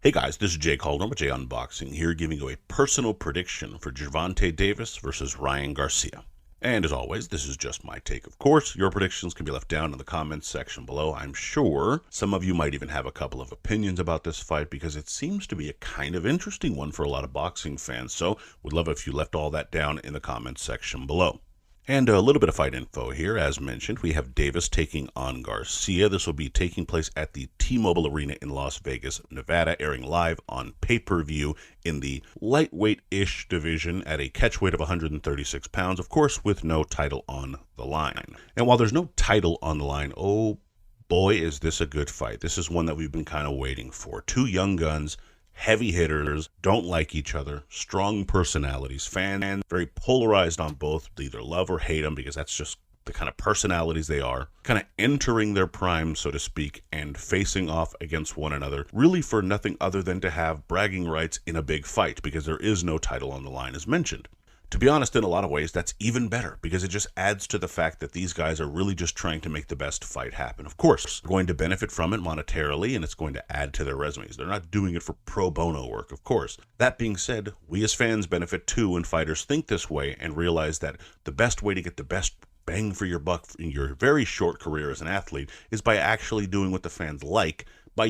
Hey guys, this is Jay Calder with Jay Unboxing here, giving you a personal prediction for Gervonta Davis versus Ryan Garcia. And as always, this is just my take, of course. Your predictions can be left down in the comments section below. I'm sure some of you might even have a couple of opinions about this fight because it seems to be a kind of interesting one for a lot of boxing fans. So would love if you left all that down in the comments section below. And a little bit of fight info here. As mentioned, we have Davis taking on Garcia. This will be taking place at the T-Mobile Arena in Las Vegas, Nevada, airing live on pay-per-view in the lightweight-ish division at a catchweight of 136 pounds, of course, with no title on the line. And while there's no title on the line, oh boy, is this a good fight. This is one that we've been kind of waiting for. Two young guns, heavy hitters, don't like each other, strong personalities, fans very polarized on both, either love or hate them because that's just the kind of personalities they are, kind of entering their prime, so to speak, and facing off against one another, really for nothing other than to have bragging rights in a big fight because there is no title on the line as mentioned. To be honest, in a lot of ways, that's even better because it just adds to the fact that these guys are really just trying to make the best fight happen. Of course, they're going to benefit from it monetarily, and it's going to add to their resumes. They're not doing it for pro bono work, of course. That being said, we as fans benefit too when fighters think this way and realize that the best way to get the best bang for your buck in your very short career as an athlete is by actually doing what the fans like by,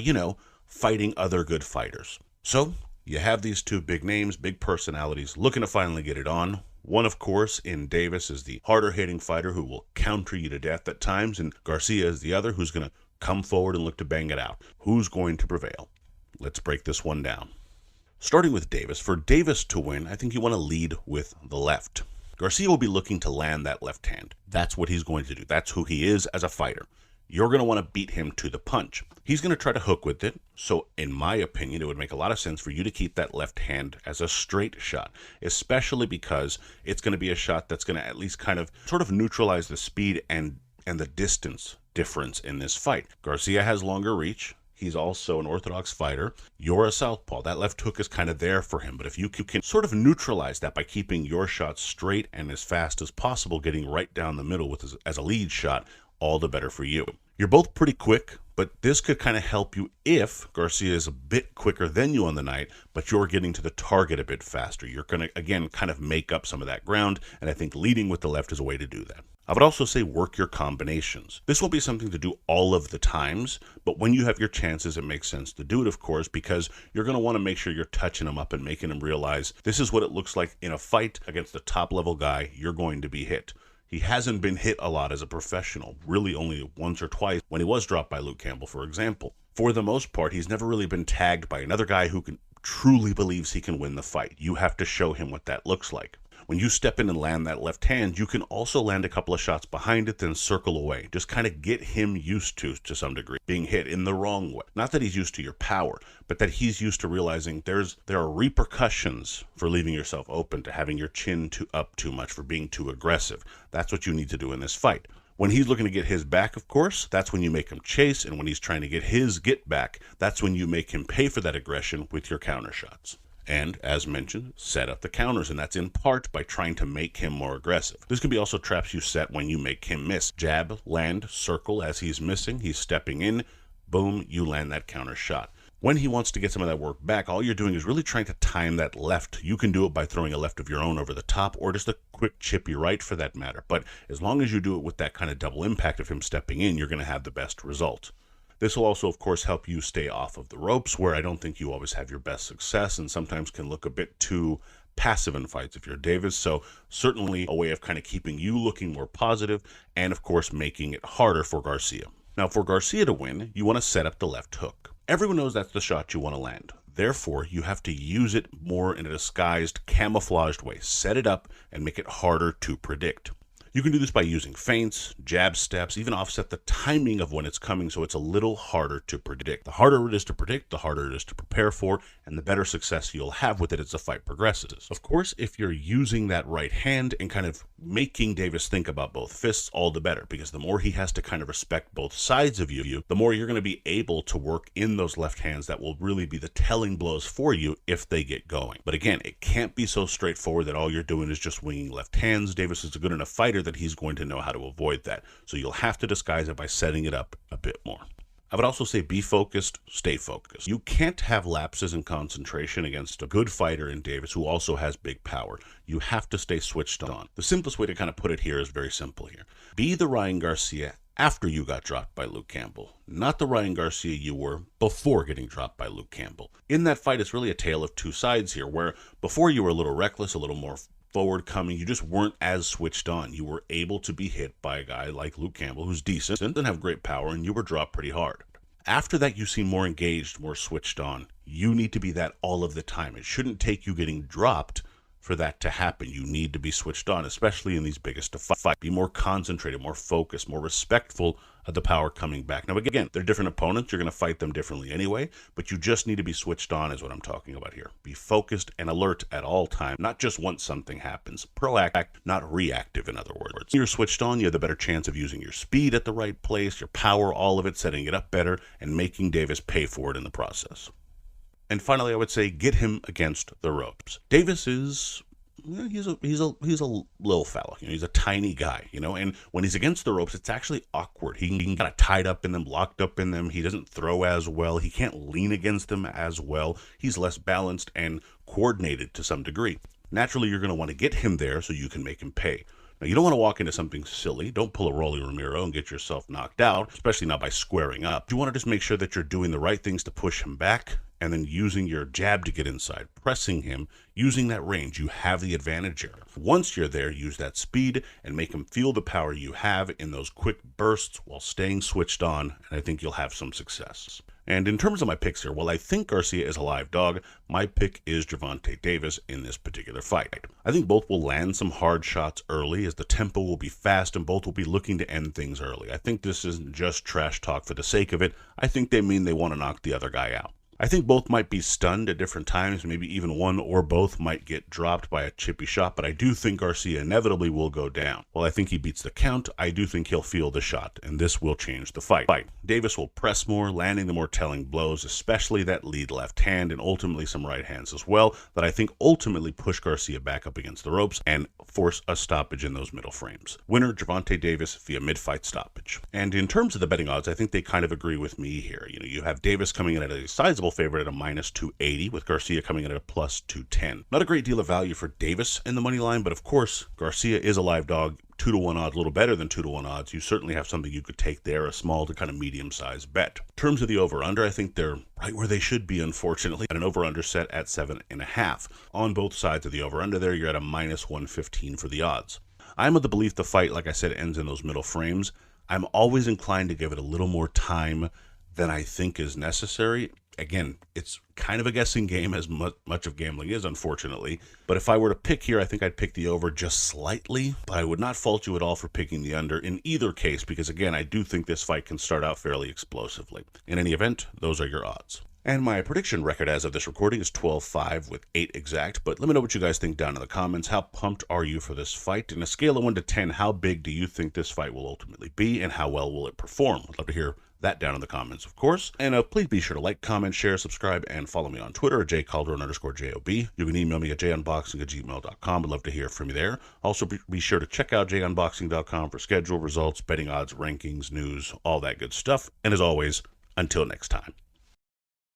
fighting other good fighters. So, you have these two big names, big personalities, looking to finally get it on. One, of course, in Davis is the harder-hitting fighter who will counter you to death at times, and Garcia is the other who's going to come forward and look to bang it out. Who's going to prevail? Let's break this one down. Starting with Davis. For Davis to win, I think you want to lead with the left. Garcia will be looking to land that left hand. That's what he's going to do. That's who he is as a fighter. You're going to want to beat him to the punch. He's going to try to hook with it, so in my opinion, it would make a lot of sense for you to keep that left hand as a straight shot, especially because it's going to be a shot that's going to at least kind of sort of neutralize the speed and the distance difference in this fight. Garcia has longer reach. He's also an orthodox fighter. You're a southpaw. That left hook is kind of there for him, but if you can sort of neutralize that by keeping your shot straight and as fast as possible, getting right down the middle with as a lead shot, all the better for you. You're both pretty quick, but this could kind of help you if Garcia is a bit quicker than you on the night, but you're getting to the target a bit faster. You're going to, again, kind of make up some of that ground, and I think leading with the left is a way to do that. I would also say work your combinations. This won't be something to do all of the times, but when you have your chances, it makes sense to do it, of course, because you're going to want to make sure you're touching them up and making them realize this is what it looks like in a fight against a top-level guy. You're going to be hit. He hasn't been hit a lot as a professional, really only once or twice when he was dropped by Luke Campbell, for example. For the most part, he's never really been tagged by another guy who truly believes he can win the fight. You have to show him what that looks like. When you step in and land that left hand, you can also land a couple of shots behind it, then circle away. Just kind of get him used to some degree, being hit in the wrong way. Not that he's used to your power, but that he's used to realizing there are repercussions for leaving yourself open, to having your chin up too much, for being too aggressive. That's what you need to do in this fight. When he's looking to get his back, of course, that's when you make him chase, and when he's trying to get his get back, that's when you make him pay for that aggression with your counter shots. And, as mentioned, set up the counters, and that's in part by trying to make him more aggressive. This could be also traps you set when you make him miss. Jab, land, circle as he's missing, he's stepping in, boom, you land that counter shot. When he wants to get some of that work back, all you're doing is really trying to time that left. You can do it by throwing a left of your own over the top, or just a quick chippy right for that matter. But as long as you do it with that kind of double impact of him stepping in, you're going to have the best result. This will also, of course, help you stay off of the ropes, where I don't think you always have your best success and sometimes can look a bit too passive in fights if you're Davis. So certainly a way of kind of keeping you looking more positive and, of course, making it harder for Garcia. Now, for Garcia to win, you want to set up the left hook. Everyone knows that's the shot you want to land. Therefore, you have to use it more in a disguised, camouflaged way. Set it up and make it harder to predict. You can do this by using feints, jab steps, even offset the timing of when it's coming so it's a little harder to predict. The harder it is to predict, the harder it is to prepare for, and the better success you'll have with it as the fight progresses. Of course, if you're using that right hand and kind of making Davis think about both fists, all the better, because the more he has to kind of respect both sides of you, the more you're going to be able to work in those left hands that will really be the telling blows for you if they get going. But again, it can't be so straightforward that all you're doing is just winging left hands. Davis is a good enough fighter that he's going to know how to avoid that. So you'll have to disguise it by setting it up a bit more. I would also say be focused, stay focused. You can't have lapses in concentration against a good fighter in Davis who also has big power. You have to stay switched on. The simplest way to kind of put it here is very simple here. Be the Ryan Garcia after you got dropped by Luke Campbell, not the Ryan Garcia you were before getting dropped by Luke Campbell. In that fight, it's really a tale of two sides here, where before you were a little reckless, a little more forward coming, you just weren't as switched on. You were able to be hit by a guy like Luke Campbell, who's decent and have great power, and you were dropped pretty hard. After that, you seem more engaged, more switched on. You need to be that all of the time. It shouldn't take you getting dropped for that to happen. You need to be switched on, especially in these biggest of fights. Be more concentrated, more focused, more respectful of the power coming back. Now, again, they're different opponents. You're going to fight them differently anyway, but you just need to be switched on is what I'm talking about here. Be focused and alert at all times, not just once something happens. Proactive, not reactive, in other words. When you're switched on, you have the better chance of using your speed at the right place, your power, all of it, setting it up better, and making Davis pay for it in the process. And finally, I would say get him against the ropes. Davis is, he's a little fella. He's a tiny guy, and when he's against the ropes, it's actually awkward. He can get kind of tied up in them, locked up in them. He doesn't throw as well. He can't lean against them as well. He's less balanced and coordinated to some degree. Naturally, you're going to want to get him there so you can make him pay. Now, you don't want to walk into something silly. Don't pull a Rolly Ramiro and get yourself knocked out, especially not by squaring up. You want to just make sure that you're doing the right things to push him back, and then using your jab to get inside, pressing him, using that range. You have the advantage here. Once you're there, use that speed and make him feel the power you have in those quick bursts while staying switched on, and I think you'll have some success. And in terms of my picks here, while I think Garcia is a live dog, my pick is Gervonta Davis in this particular fight. I think both will land some hard shots early, as the tempo will be fast and both will be looking to end things early. I think this isn't just trash talk for the sake of it. I think they mean they want to knock the other guy out. I think both might be stunned at different times. Maybe even one or both might get dropped by a chippy shot, but I do think Garcia inevitably will go down. While I think he beats the count, I do think he'll feel the shot, and this will change the fight. Davis will press more, landing the more telling blows, especially that lead left hand and ultimately some right hands as well, that I think ultimately push Garcia back up against the ropes and force a stoppage in those middle frames. Winner, Gervonta Davis via mid-fight stoppage. And in terms of the betting odds, I think they kind of agree with me here. You have Davis coming in at a sizable favorite at a minus 280, with Garcia coming in at a plus 210. Not a great deal of value for Davis in the money line, but of course, Garcia is a live dog. 2-to-1 odds, a little better than 2-to-1 odds. You certainly have something you could take there, a small to kind of medium-sized bet. In terms of the over-under, I think they're right where they should be, unfortunately, at an over-under set at 7.5. On both sides of the over-under there, you're at a minus 115 for the odds. I'm of the belief the fight, like I said, ends in those middle frames. I'm always inclined to give it a little more time than I think is necessary. Again, it's kind of a guessing game, as much of gambling is, unfortunately. But if I were to pick here, I think I'd pick the over just slightly. But I would not fault you at all for picking the under in either case, because again, I do think this fight can start out fairly explosively. In any event, those are your odds. And my prediction record as of this recording is 12-5 with 8 exact. But let me know what you guys think down in the comments. How pumped are you for this fight? In a scale of 1 to 10, how big do you think this fight will ultimately be, and how well will it perform? I'd love to hear that down in the comments, of course. And please be sure to like, comment, share, subscribe, and follow me on Twitter at jcalderon_JOB. You can email me at junboxing@gmail.com. I'd love to hear from you there. Also, be sure to check out junboxing.com for schedule, results, betting odds, rankings, news, all that good stuff. And as always, until next time.